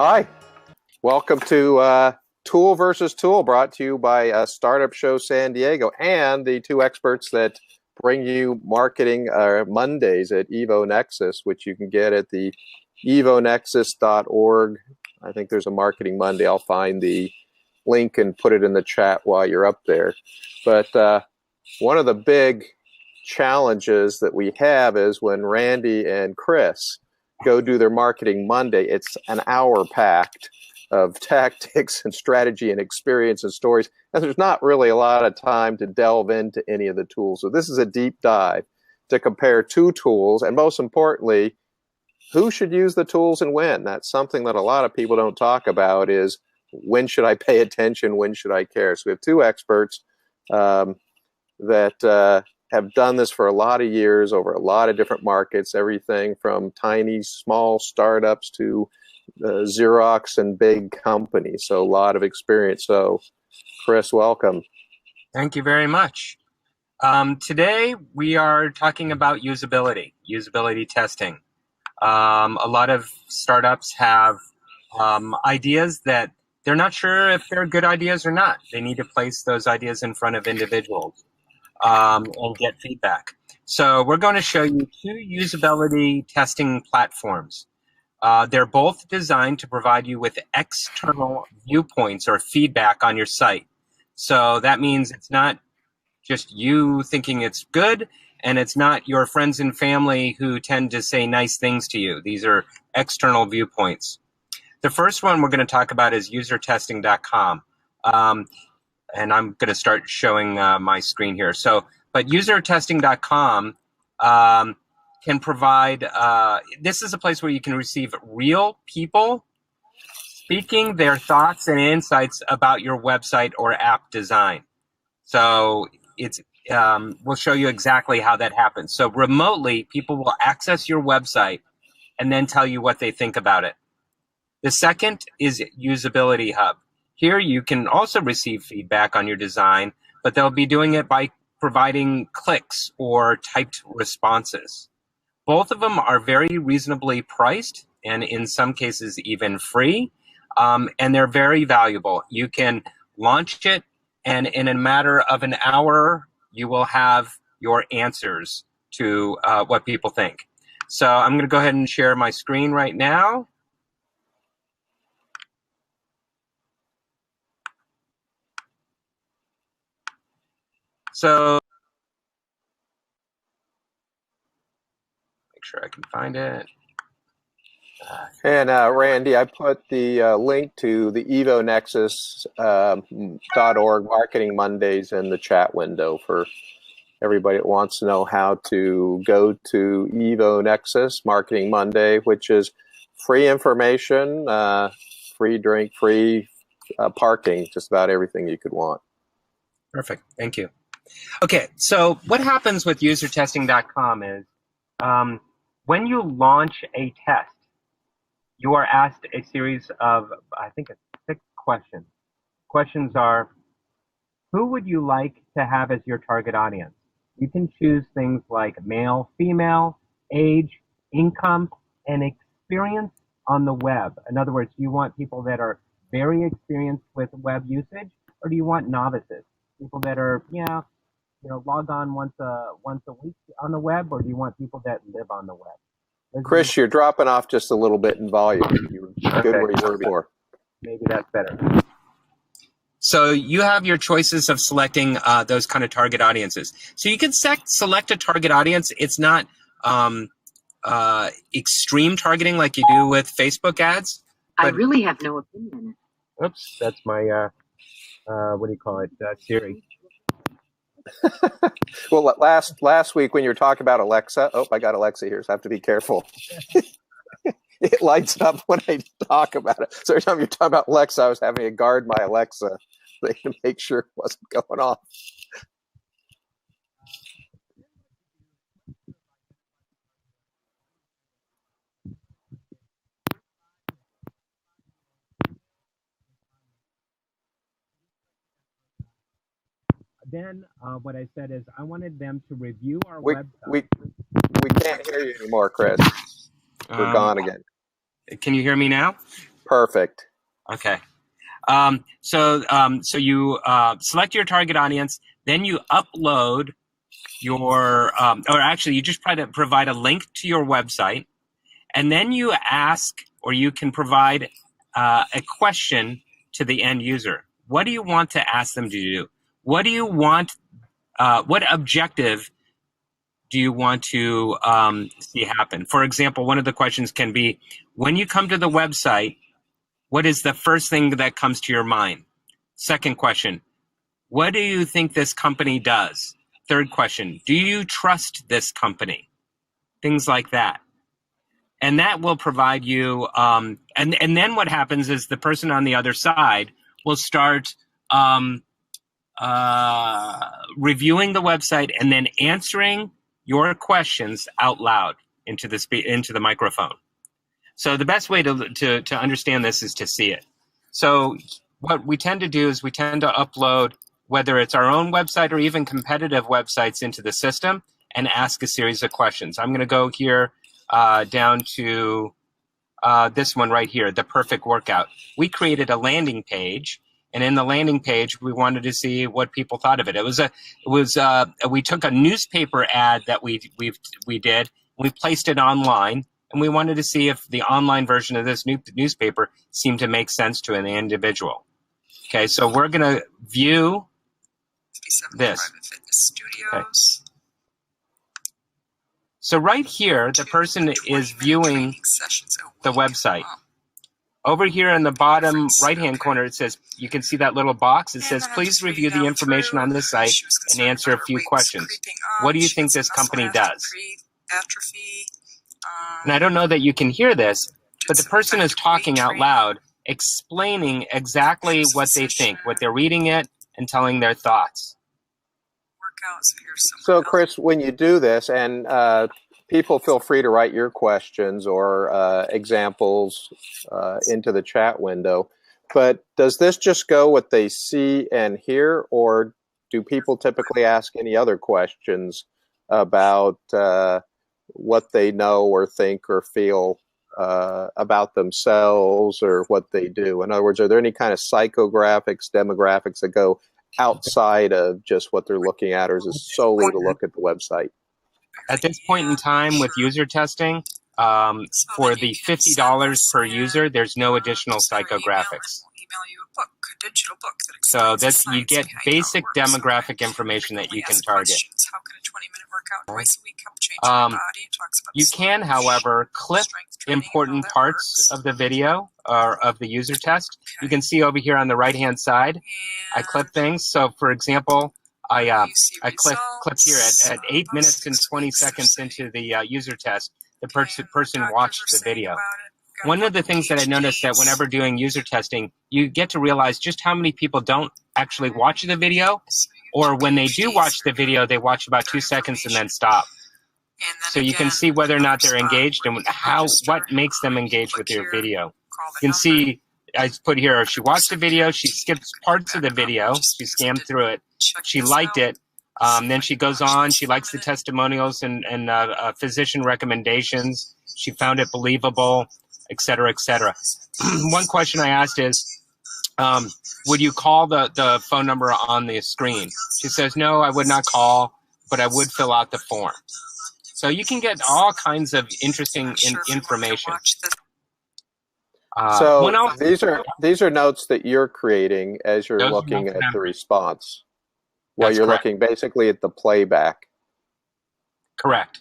Hi, welcome to Tool versus Tool, brought to you by Startup Show San Diego and the two experts that bring you marketing Mondays at EvoNexus, which you can get at the evonexus.org. I think there's a Marketing Monday. I'll find the link and put it in the chat while you're up there. But one of the big challenges that we have is when Randy and Chris go do their Marketing Monday, it's an hour packed of tactics and strategy and experience and stories. And there's not really a lot of time to delve into any of the tools. So this is a deep dive to compare two tools. And most importantly, who should use the tools and when? That's something that a lot of people don't talk about is when should I pay attention? When should I care? So we have two experts that have done this for a lot of years over a lot of different markets, everything from tiny, small startups to Xerox and big companies. So a lot of experience. So Chris, welcome. Thank you very much. Today we are talking about usability testing. A lot of startups have ideas that they're not sure if they're good ideas or not. They need to place those ideas in front of individuals and get feedback. So we're going to show you two usability testing platforms. They're both designed to provide you with external viewpoints or feedback on your site. So that means it's not just you thinking it's good, and it's not your friends and family who tend to say nice things to you. These are external viewpoints. The first one we're going to talk about is usertesting.com. And I'm going to start showing my screen here. But usertesting.com can provide, this is a place where you can receive real people speaking their thoughts and insights about your website or app design. So we'll show you exactly how that happens. So remotely, people will access your website and then tell you what they think about it. The second is Usability Hub. Here you can also receive feedback on your design, but they'll be doing it by providing clicks or typed responses. Both of them are very reasonably priced and in some cases even free, and they're very valuable. You can launch it, and in a matter of an hour, you will have your answers to what people think. So I'm going to go ahead and share my screen right now. So make sure I can find it. And Randy, I put the link to the evonexus.org Marketing Mondays in the chat window for everybody that wants to know how to go to EvoNexus Marketing Monday, which is free information, free drink, free parking, just about everything you could want. Perfect. Thank you. Okay, so what happens with usertesting.com is when you launch a test, you are asked a series of, I think it's 6 questions. Questions are, who would you like to have as your target audience? You can choose things like male, female, age, income, and experience on the web. In other words, do you want people that are very experienced with web usage, or do you want novices? People that are, log on once a week on the web, or do you want people that live on the web? Chris, you're dropping off just a little bit in volume. You were good where you were before. Maybe that's better. So you have your choices of selecting those kind of target audiences. So you can select a target audience. It's not extreme targeting like you do with Facebook ads. I really have no opinion. Oops, that's my, what do you call it, Siri. Well, last week when you were talking about Alexa, I got Alexa here, so I have to be careful. It lights up when I talk about it. So every time you're talking about Alexa, I was having to guard my Alexa to make sure it wasn't going off. Then what I said is I wanted them to review our we, website. We can't hear you anymore, Chris. We're gone again. Can you hear me now? Perfect. Okay. So you select your target audience, then you upload your, or actually you just try to provide a link to your website, and then you ask, or you can provide a question to the end user. What do you want to ask them to do? What do you want, what objective do you want to see happen? For example, one of the questions can be, when you come to the website, what is the first thing that comes to your mind? Second question, what do you think this company does? Third question, do you trust this company? Things like that. And that will provide you, and then what happens is the person on the other side will start reviewing the website and then answering your questions out loud into the microphone. So the best way to understand this is to see it. So what we tend to do is we tend to upload, whether it's our own website or even competitive websites, into the system and ask a series of questions. I'm going to go here down to this one right here, the perfect workout. We created a landing page, and in the landing page, we wanted to see what people thought of it. We took a newspaper ad that we did, we placed it online, and we wanted to see if the online version of this newspaper seemed to make sense to an individual. Okay, so we're going to view this. Okay. So right here, the person is viewing the website. Over here in the bottom right-hand corner, it says, you can see that little box. It says, please review the information on this site and answer a few questions. What do you think this company does? And I don't know that you can hear this, but the person is talking out loud, explaining exactly what they think, what they're reading it, and telling their thoughts. So, Chris, when you do this, and people feel free to write your questions or examples into the chat window, but does this just go what they see and hear, or do people typically ask any other questions about what they know or think or feel about themselves or what they do? In other words, are there any kind of psychographics, demographics that go outside of just what they're looking at, or is it solely to look at the website? At this point in time with user testing, for the $50 per user, there's no additional psychographics. So that's, you get basic demographic information that you can target. You can, however, clip important parts of the video or of the user test. You can see over here on the right-hand side, I clip things. So, for example, I clipped here at 8 minutes and 20 seconds into the user test. The person watched the video. One of the things that I noticed that whenever doing user testing, you get to realize just how many people don't actually watch the video, or when they do watch the video, they watch about 2 seconds and then stop. So you can see whether or not they're engaged and what makes them engage with your video. You can see, I put here, she watched the video, she skips parts of the video, she scanned through it, she liked it, then she goes on, she likes the testimonials and physician recommendations, she found it believable, et cetera, et cetera. One question I asked is, would you call the phone number on the screen? She says, no, I would not call, but I would fill out the form. So you can get all kinds of interesting information. So these are notes that you're creating as you're looking at the response, while you're looking basically at the playback. Correct.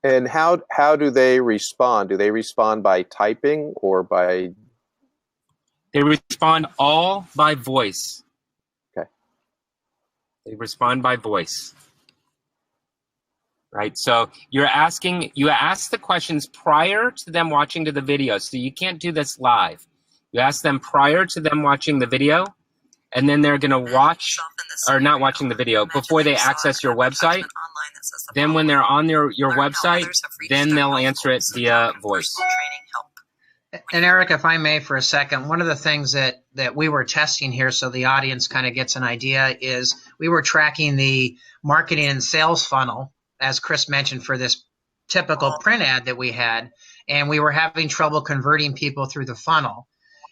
And how do they respond? Do they respond by typing or by? They respond all by voice. Okay. They respond by voice. Right, so you ask the questions prior to them watching to the video, so you can't do this live. You ask them prior to them watching the video, and then they're going to watch, or not watching the video, before they access your website. Then when they're on your website, then they'll answer it via voice. And Eric, if I may for a second, one of the things that we were testing here so the audience kind of gets an idea is we were tracking the marketing and sales funnel, as Chris mentioned, for this typical print ad that we had, and we were having trouble converting people through the funnel.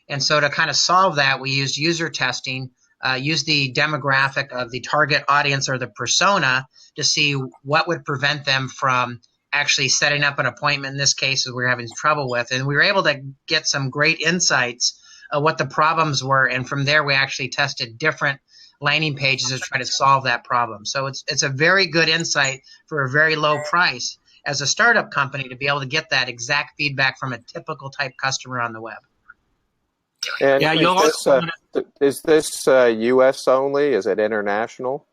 And so to kind of solve that, we used user testing, use the demographic of the target audience or the persona to see what would prevent them from actually setting up an appointment. In this case, we were having trouble with, and we were able to get some great insights of what the problems were. And from there, we actually tested different landing pages to try to solve that problem. So it's a very good insight for a very low price as a startup company to be able to get that exact feedback from a typical type customer on the web. And Yeah, is this U.S. only? Is it international?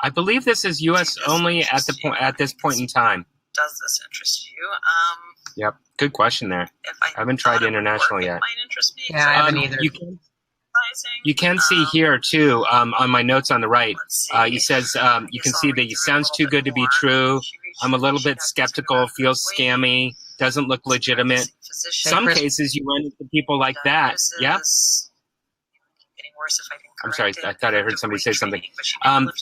I believe this is U.S. only at this point in time. Does this interest you? Yep, good question there. If I haven't tried international yet. It might interest me. Yeah, I haven't either. You can see here too on my notes on the right. He says you can see that it sounds too good to be true. I'm a little bit skeptical. Feels scammy. Doesn't look legitimate. Some cases you run into people like that. Yeah. I'm sorry, I thought I heard somebody say something.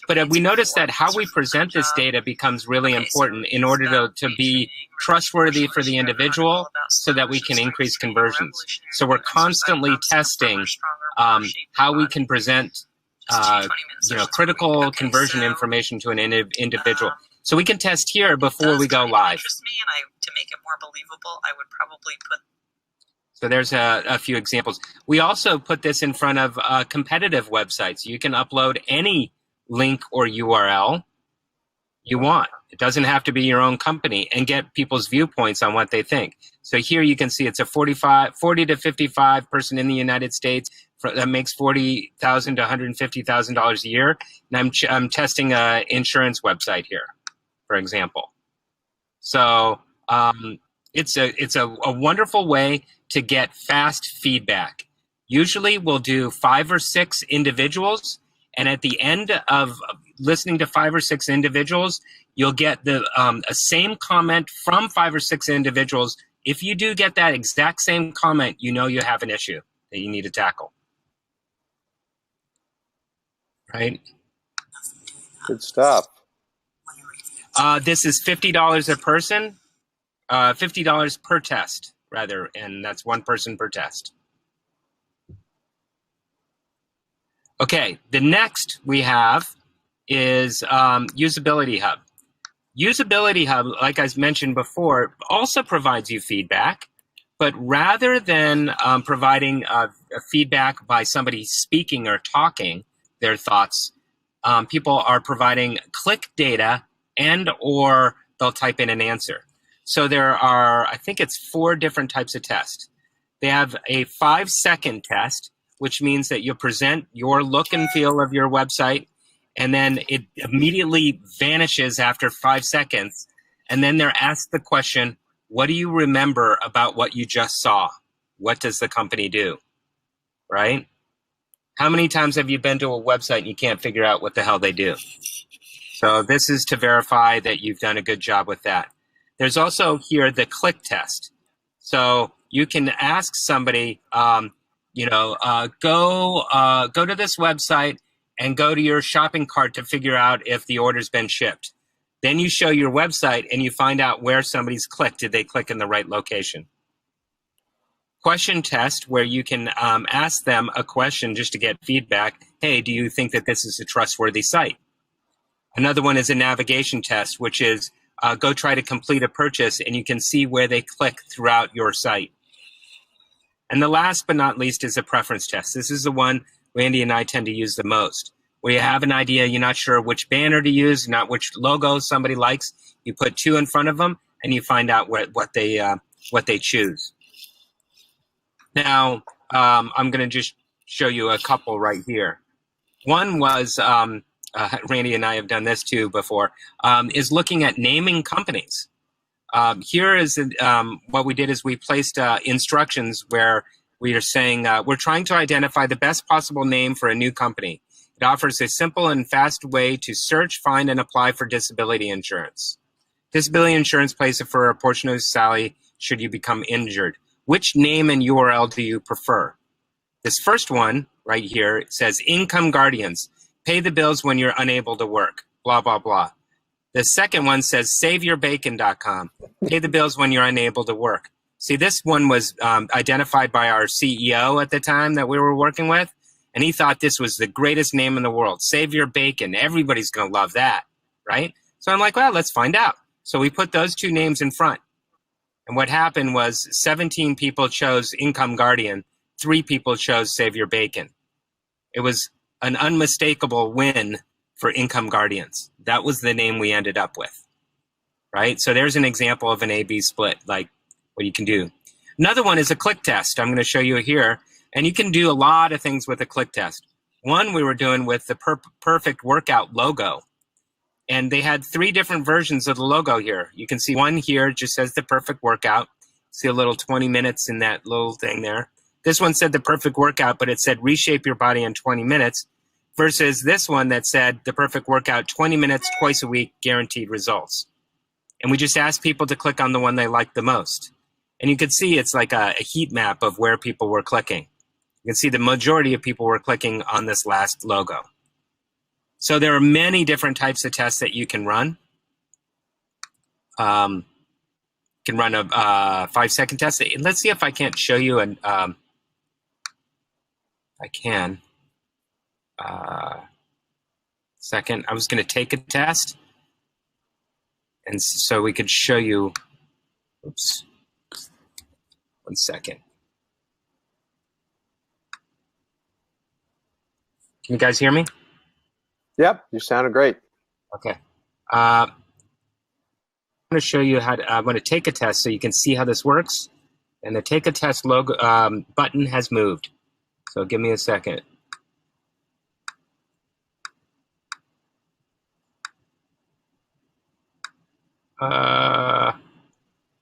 But we noticed that how we present this data becomes really important in order to be trustworthy for the individual so that we can increase conversions. So we're constantly testing how we can present critical conversion information to an individual. So we can test here before we go live. To make it more believable, I would probably put. So there's a few examples. We also put this in front of competitive websites. You can upload any link or URL you want. It doesn't have to be your own company, and get people's viewpoints on what they think. So here you can see it's a 40 to 55 person in the United States that makes $40,000 to $150,000 a year. And I'm testing an insurance website here, for example. So it's a wonderful way to get fast feedback. Usually we'll do 5 or 6 individuals, and at the end of listening to 5 or 6 individuals, you'll get the same comment from 5 or 6 individuals. If you do get that exact same comment, you know you have an issue that you need to tackle. Right? Good stuff. This is $50 a person, $50 per test, rather, and that's one person per test. Okay, the next we have is Usability Hub. Usability Hub, like I mentioned before, also provides you feedback, but rather than providing feedback by somebody speaking or talking their thoughts, people are providing click data and or they'll type in an answer. So there are, I think it's 4 different types of tests. They have a 5-second test, which means that you present your look and feel of your website, and then it immediately vanishes after 5 seconds. And then they're asked the question, what do you remember about what you just saw? What does the company do? Right? How many times have you been to a website and you can't figure out what the hell they do? So this is to verify that you've done a good job with that. There's also here the click test. So you can ask somebody, go to this website and go to your shopping cart to figure out if the order's been shipped. Then you show your website and you find out where somebody's clicked. Did they click in the right location? Question test, where you can ask them a question just to get feedback. Hey, do you think that this is a trustworthy site? Another one is a navigation test, which is go try to complete a purchase and you can see where they click throughout your site. And the last but not least is a preference test. This is the one Randy and I tend to use the most. Where you have an idea, you're not sure which banner to use, not which logo somebody likes. You put 2 in front of them and you find out what they choose. Now, I'm going to just show you a couple right here. One was, Randy and I have done this too before, is looking at naming companies. Here is what we did is we placed instructions where we are saying we're trying to identify the best possible name for a new company. It offers a simple and fast way to search, find, and apply for disability insurance. Disability insurance pays for a portion of your salary should you become injured. Which name and URL do you prefer? This first one right here says Income Guardians. Pay the bills when you're unable to work. Blah, blah, blah. The second one says SaveYourBacon.com. Pay the bills when you're unable to work. See, this one was identified by our CEO at the time that we were working with, and he thought this was the greatest name in the world. Save Your Bacon. Everybody's going to love that, right? So I'm like, well, let's find out. So we put those two names in front. And what happened was 17 people chose Income Guardian. 3 people chose Save Your Bacon. It was an unmistakable win for Income Guardians. That was the name we ended up with, right? So there's an example of an A-B split, like what you can do. Another one is a click test. I'm going to show you here. And you can do a lot of things with a click test. One we were doing with the Perfect Workout logo. And they had 3 different versions of the logo here. You can see one here just says the Perfect Workout. See a little 20 minutes in that little thing there. This one said the Perfect Workout, but it said reshape your body in 20 minutes versus this one that said the Perfect Workout, 20 minutes twice a week, guaranteed results. And we just asked people to click on the one they liked the most. And you can see it's like a heat map of where people were clicking. You can see the majority of people were clicking on this last logo. So there are many different types of tests that you can run. You can run a 5-second test. Let's see if I can't show you an. I can. Second, I was going to take a test, and so we could show you. Oops. 1 second. Can you guys hear me? Yep, you sounded great. Okay. I'm going to show you how to, I'm going to take a test so you can see how this works. And the take a test logo button has moved. So give me a second.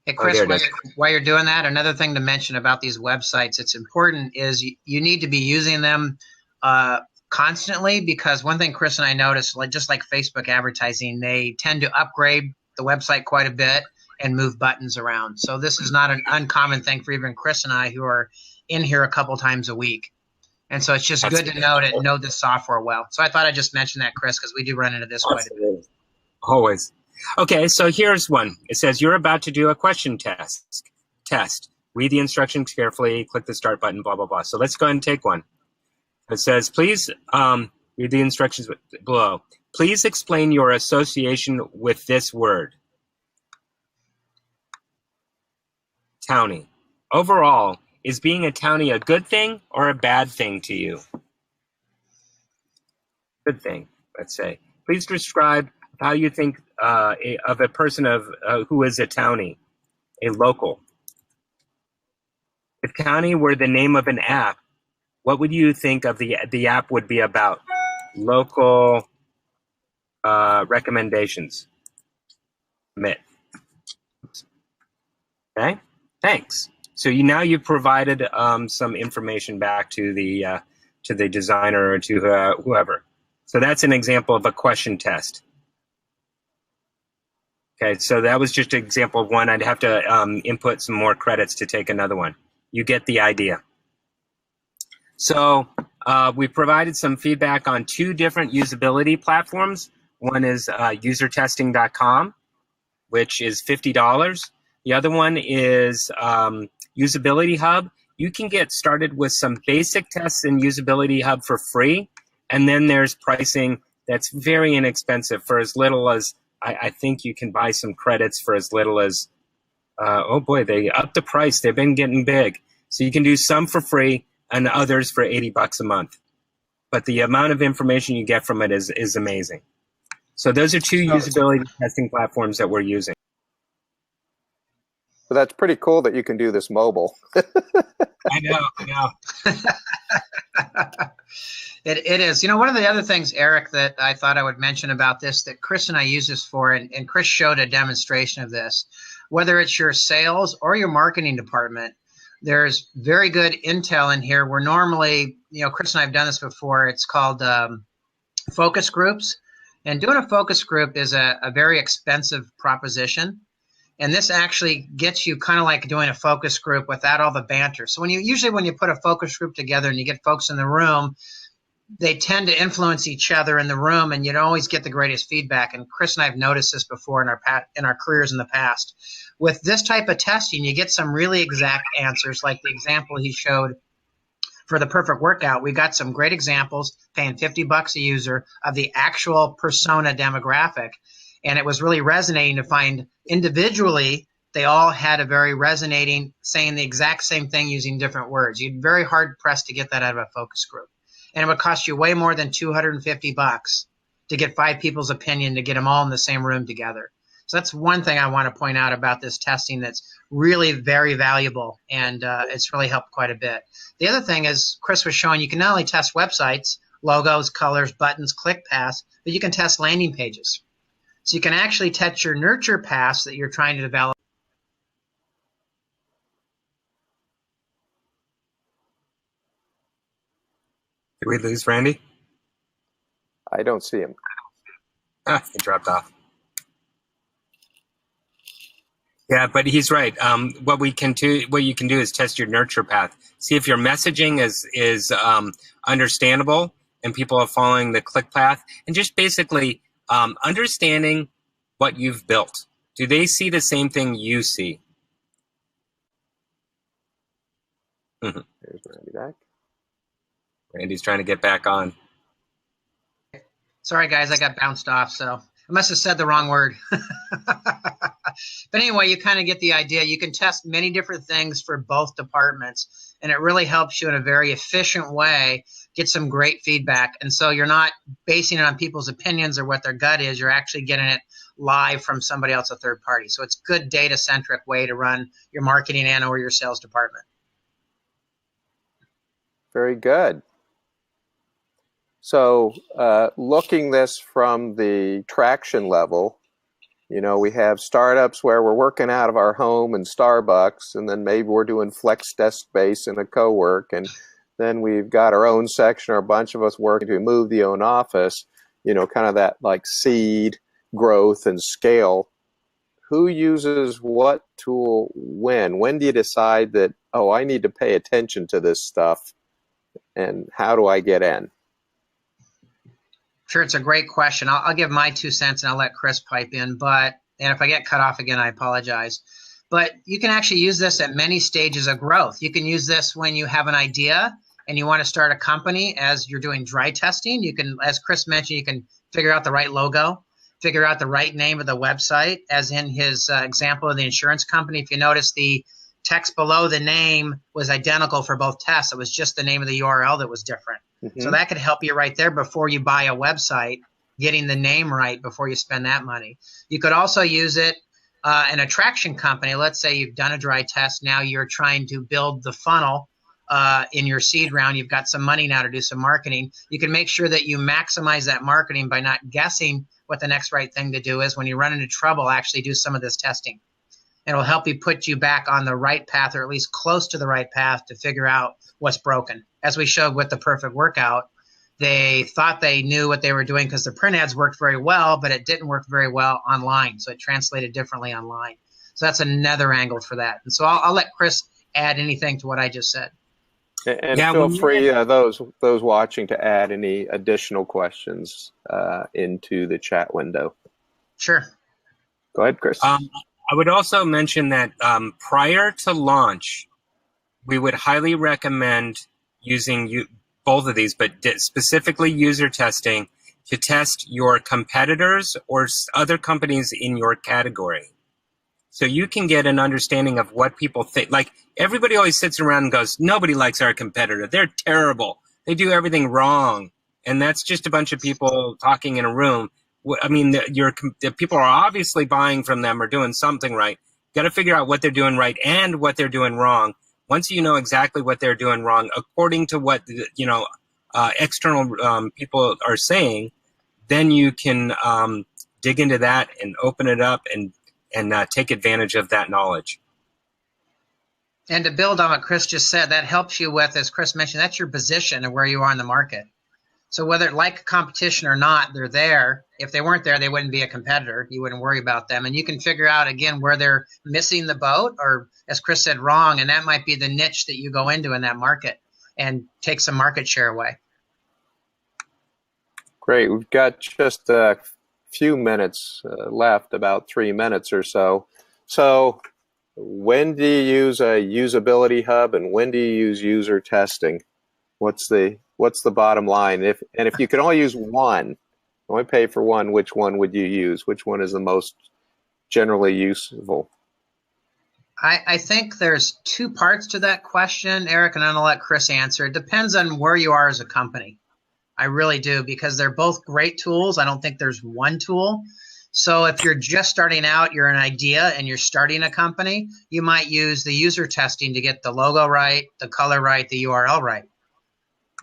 Hey, Chris, there it is. while you're doing that, another thing to mention about these websites, it's important is you need to be using them constantly, because one thing Chris and I noticed, just like Facebook advertising, they tend to upgrade the website quite a bit and move buttons around. So this is not an uncommon thing for even Chris and I, who are in here a couple times a week. And so it's just good to know this software well. So I thought I'd just mention that, Chris, because we do run into this quite a bit. Always. Okay, so here's one. It says you're about to do a question test. Read the instructions carefully, click the start button, blah, blah, blah. So let's go ahead and take one. It says, please read the instructions below. Please explain your association with this word. Townie. Overall, is being a townie a good thing or a bad thing to you? Good thing, let's say. Please describe how you think of a person who is a townie, a local. If townie were the name of an app, what would you think of the app would be about? Local recommendations. Submit. Okay, thanks. So now you've provided some information back to the designer or to whoever. So that's an example of a question test. Okay, so that was just an example of one. I'd have to input some more credits to take another one. You get the idea. So we provided some feedback on 2 different usability platforms. One is usertesting.com, which is $50. The other one is Usability Hub. You can get started with some basic tests in Usability Hub for free, and then there's pricing that's very inexpensive for as little as, I think you can buy some credits for as little as, oh boy, they upped the price. They've been getting big. So you can do some for free and others for $80 a month. But the amount of information you get from it is amazing. So those are 2 usability testing platforms that we're using. But that's pretty cool that you can do this mobile. I know. It is. You know, one of the other things, Eric, that I thought I would mention about this, that Chris and I use this for, and Chris showed a demonstration of this, whether it's your sales or your marketing department, there's very good intel in here where normally, Chris and I have done this before. It's called focus groups. And doing a focus group is a very expensive proposition. And this actually gets you kind of like doing a focus group without all the banter. So usually when you put a focus group together and you get folks in the room, they tend to influence each other in the room, and you don't always get the greatest feedback. And Chris and I have noticed this before in our careers in the past. With this type of testing, you get some really exact answers, like the example he showed for the perfect workout. We got some great examples, paying $50 a user, of the actual persona demographic, and it was really resonating to find individually they all had a very resonating, saying the exact same thing using different words. You'd be very hard pressed to get that out of a focus group. And it would cost you way more than $250 to get 5 people's opinion to get them all in the same room together. So that's one thing I want to point out about this testing that's really very valuable, and it's really helped quite a bit. The other thing is, Chris was showing, you can not only test websites, logos, colors, buttons, click paths, but you can test landing pages. So you can actually test your nurture paths that you're trying to develop. Did we lose Randy? I don't see him. He dropped off. Yeah, but he's right. What you can do is test your nurture path. See if your messaging is understandable and people are following the click path, and just basically understanding what you've built. Do they see the same thing you see? There's Randy back. Randy's trying to get back on. Sorry, guys, I got bounced off, so I must have said the wrong word. But anyway, you kind of get the idea. You can test many different things for both departments, and it really helps you in a very efficient way get some great feedback. And so you're not basing it on people's opinions or what their gut is. You're actually getting it live from somebody else, a third party. So it's a good data-centric way to run your marketing and or your sales department. Very good. So looking this from the traction level, you know, we have startups where we're working out of our home in Starbucks, and then maybe we're doing flex desk space in a co-work, and then we've got our own section or a bunch of us working to move the own office, you know, kind of that like seed growth and scale. Who uses what tool when? When do you decide that, oh, I need to pay attention to this stuff, and how do I get in? Sure, it's a great question. I'll give my 2 cents and I'll let Chris pipe in. And if I get cut off again, I apologize. But you can actually use this at many stages of growth. You can use this when you have an idea and you want to start a company as you're doing dry testing. You can, as Chris mentioned, you can figure out the right logo, figure out the right name of the website, as in his example of the insurance company. If you notice, the text below the name was identical for both tests. It was just the name of the URL that was different. Mm-hmm. So that could help you right there before you buy a website, getting the name right before you spend that money. You could also use it in a traction company. Let's say you've done a dry test. Now you're trying to build the funnel in your seed round. You've got some money now to do some marketing. You can make sure that you maximize that marketing by not guessing what the next right thing to do is. When you run into trouble, actually do some of this testing. And it'll help you put you back on the right path, or at least close to the right path, to figure out what's broken. As we showed with the perfect workout, they thought they knew what they were doing because the print ads worked very well, but it didn't work very well online. So it translated differently online. So that's another angle for that. And so I'll let Chris add anything to what I just said. And yeah, feel free, those watching, to add any additional questions into the chat window. Sure. Go ahead, Chris. I would also mention that prior to launch, we would highly recommend using both of these, but specifically user testing, to test your competitors or other companies in your category. So you can get an understanding of what people think. Like, everybody always sits around and goes, nobody likes our competitor. They're terrible. They do everything wrong. And that's just a bunch of people talking in a room. I mean, the people are obviously buying from them or doing something right. Got to figure out what they're doing right and what they're doing wrong. Once you know exactly what they're doing wrong, according to what external people are saying, then you can dig into that and open it up and take advantage of that knowledge. And to build on what Chris just said, that helps you with, as Chris mentioned, that's your position and where you are in the market. So whether like competition or not, they're there. If they weren't there, they wouldn't be a competitor. You wouldn't worry about them. And you can figure out, again, where they're missing the boat, or, as Chris said, wrong. And that might be the niche that you go into in that market and take some market share away. Great. We've got just a few minutes left, about 3 minutes or so. So when do you use a usability hub and when do you use user testing? What's the bottom line? If you could only use one, only pay for one, which one would you use? Which one is the most generally useful? I think there's two parts to that question, Eric, and I'm going to let Chris answer. It depends on where you are as a company. I really do, because they're both great tools. I don't think there's one tool. So if you're just starting out, you're an idea and you're starting a company, you might use the user testing to get the logo right, the color right, the URL right.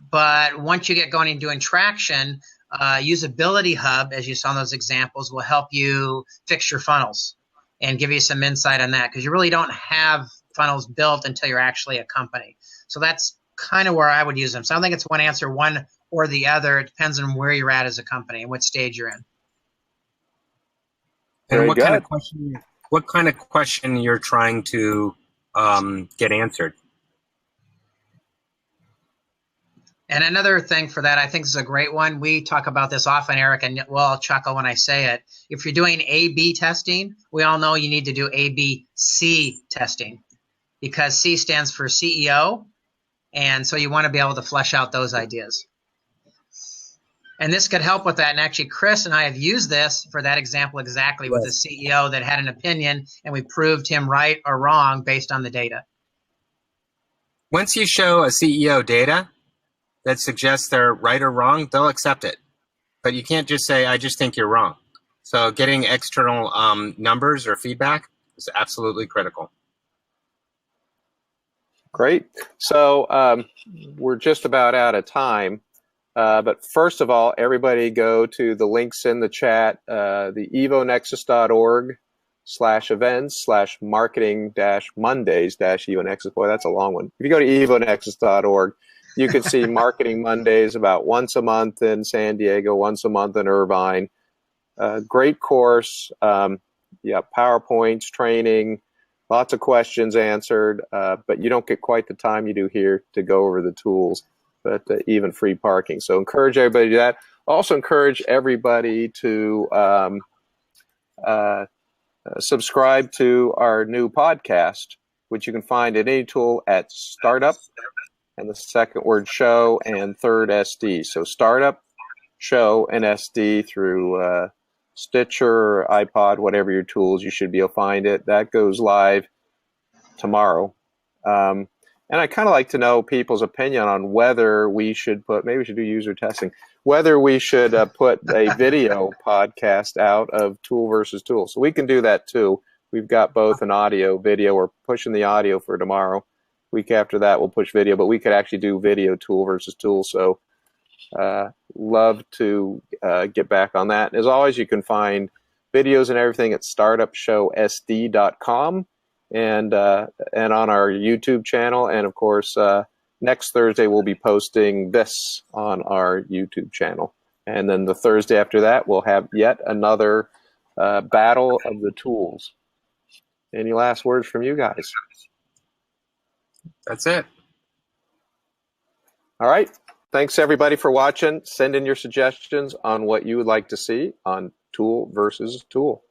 But once you get going and doing traction, Usability Hub, as you saw in those examples, will help you fix your funnels and give you some insight on that, because you really don't have funnels built until you're actually a company. So that's kind of where I would use them. So I don't think it's one answer, one or the other. It depends on where you're at as a company and what stage you're in. And Very what kind good. of question? What kind of question you're trying to get answered? And another thing for that, I think this is a great one. We talk about this often, Eric, and well, I'll chuckle when I say it. If you're doing A/B testing, we all know you need to do A/B/C testing, because C stands for CEO, and so you want to be able to flesh out those ideas. And this could help with that. And actually, Chris and I have used this for that example exactly, with a CEO that had an opinion, and we proved him right or wrong based on the data. Once you show a CEO data that suggests they're right or wrong, they'll accept it. But you can't just say, I just think you're wrong. So getting external numbers or feedback is absolutely critical. Great. So we're just about out of time. But first of all, everybody go to the links in the chat, the evonexus.org/events/marketing-mondays-evonexus. Boy, that's a long one. If you go to evonexus.org, you can see Marketing Mondays about once a month in San Diego, once a month in Irvine. Great course. Yeah, PowerPoints, training, lots of questions answered, but you don't get quite the time you do here to go over the tools, but even free parking. So encourage everybody to do that. Also encourage everybody to subscribe to our new podcast, which you can find at any tool at Startup, and the second word show, and third SD. So Startup, show, and SD through Stitcher, iPod, whatever your tools, you should be able to find it. That goes live tomorrow. And I kind of like to know people's opinion on whether we should maybe we should do user testing, whether we should put a video podcast out of tool versus tool. So we can do that too. We've got both an audio, video. We're pushing the audio for tomorrow. Week after that, we'll push video, but we could actually do video tool versus tool. So love to get back on that. As always, you can find videos and everything at startupshowsd.com and on our YouTube channel. And of course, next Thursday, we'll be posting this on our YouTube channel. And then the Thursday after that, we'll have yet another battle of the tools. Any last words from you guys? That's it. All right. Thanks, everybody, for watching. Send in your suggestions on what you would like to see on tool versus tool.